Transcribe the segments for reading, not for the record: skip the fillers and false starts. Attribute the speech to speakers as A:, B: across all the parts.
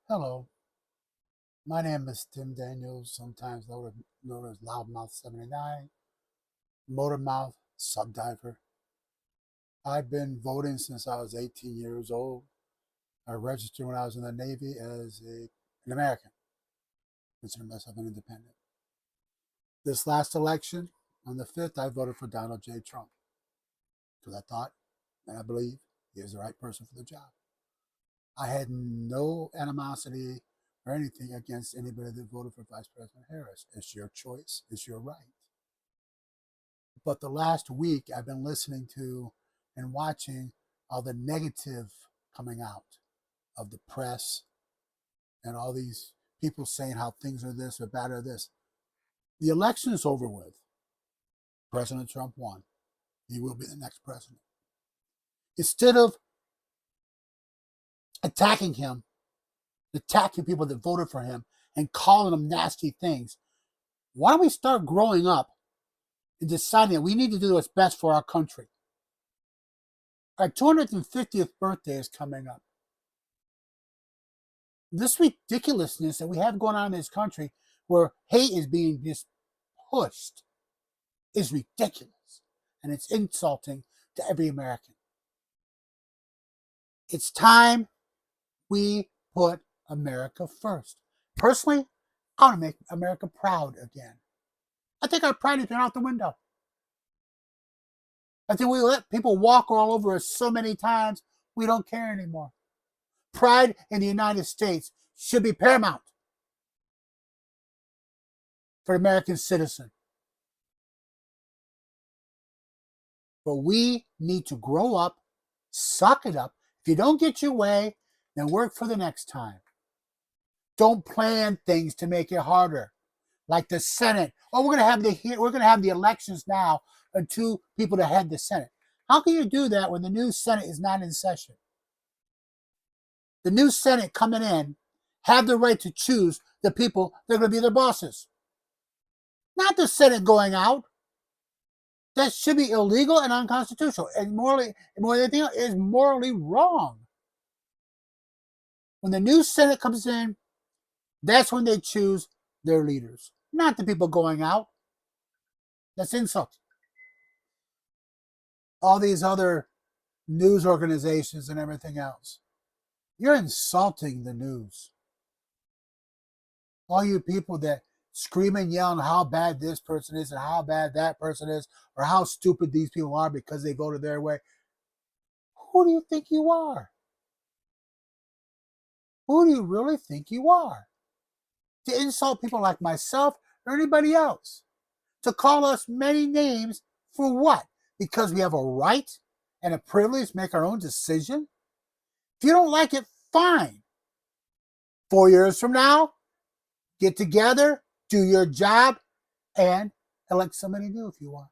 A: Hello, my name is Tim Daniels, sometimes known as Loudmouth79, Motormouth Subdiver. I've been voting since I was 18 years old. I registered when I was in the Navy as an American, consider myself an independent. This last election, on the 5th, I voted for Donald J. Trump because I thought and I believe he is the right person for the job. I had no animosity or anything against anybody that voted for Vice President Harris. It's your choice, it's your right. But the last week, I've been listening to and watching all the negative coming out of the press and all these people saying how things are this or bad or this. The election is over with. President Trump won. He will be the next president. Instead of attacking him, attacking people that voted for him, and calling them nasty things, why don't we start growing up and deciding that we need to do what's best for our country? Our 250th birthday is coming up. This ridiculousness that we have going on in this country where hate is being just pushed is ridiculous, and it's insulting to every American. It's time we put America first. Personally, I want to make America proud again. I think our pride has been out the window. I think we let people walk all over us so many times, we don't care anymore. Pride in the United States should be paramount for American citizen. But we need to grow up, suck it up. If you don't get your way, then work for the next time. Don't plan things to make it harder, like the Senate. Oh, we're gonna have the elections now of two people to head the Senate. How can you do that when the new Senate is not in session? The new Senate coming in have the right to choose the people that are going to be their bosses, not the Senate going out. That should be illegal and unconstitutional, and morally, more than anything else, is morally wrong. When the new Senate comes in, that's when they choose their leaders, not the people going out. That's insult. All these other news organizations and everything else, you're insulting the news. All you people that scream and yell how bad this person is and how bad that person is, or how stupid these people are because they voted their way. Who do you think you are? Who do you really think you are? To insult people like myself or anybody else? To call us many names for what? Because we have a right and a privilege to make our own decision? If you don't like it, fine. 4 years from now, get together, do your job, and elect somebody new if you want.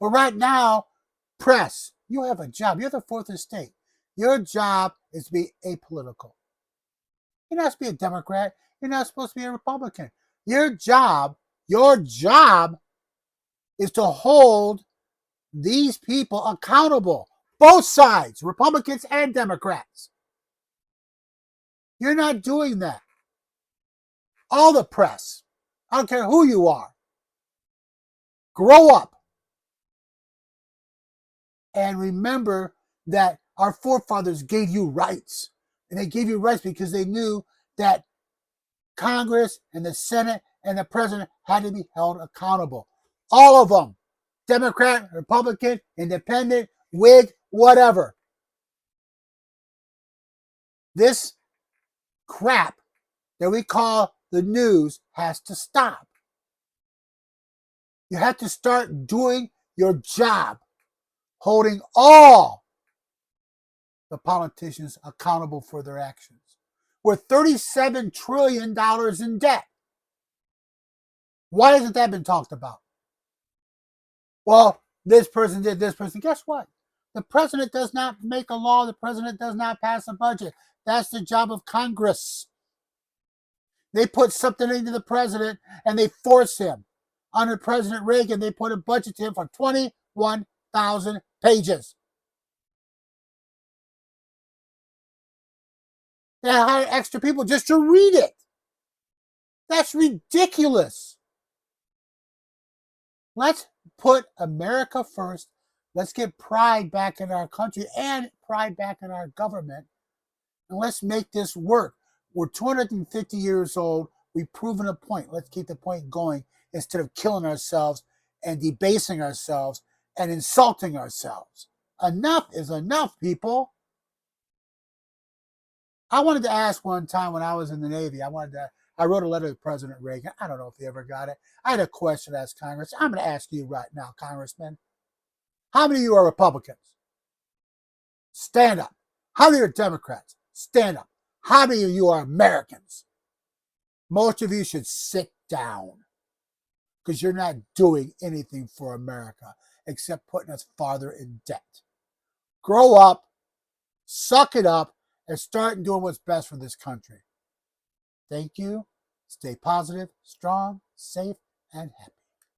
A: But right now, press, you have a job. You're the fourth estate. Your job is to be apolitical. You're not supposed to be a Democrat. You're not supposed to be a Republican. Your job is to hold these people accountable. Both sides, Republicans and Democrats. You're not doing that. All the press, I don't care who you are, grow up. And remember that our forefathers gave you rights. And they gave you rights because they knew that Congress and the Senate and the president had to be held accountable. All of them. Democrat, Republican, Independent, Whig, whatever. This crap that we call the news has to stop. You have to start doing your job, holding all the politicians accountable for their actions. We're $37 trillion in debt. Why hasn't that been talked about? Well, this person did this person. Guess what? The president does not make a law. The president does not pass a budget. That's the job of Congress. They put something into the president and they force him. Under President Reagan, they put a budget to him for 21,000 pages. They hire extra people just to read it. That's ridiculous. Let's put America first. Let's get pride back in our country and pride back in our government. And let's make this work. We're 250 years old. We've proven a point. Let's keep the point going instead of killing ourselves and debasing ourselves and insulting ourselves. Enough is enough, people. I wanted to ask one time when I was in the Navy, I wrote a letter to President Reagan. I don't know if he ever got it. I had a question to ask Congress. I'm going to ask you right now, Congressman. How many of you are Republicans? Stand up. How many are Democrats? Stand up. How many of you are Americans? Most of you should sit down because you're not doing anything for America except putting us farther in debt. Grow up, suck it up, and start doing what's best for this country. Thank you. Stay positive, strong, safe, and happy.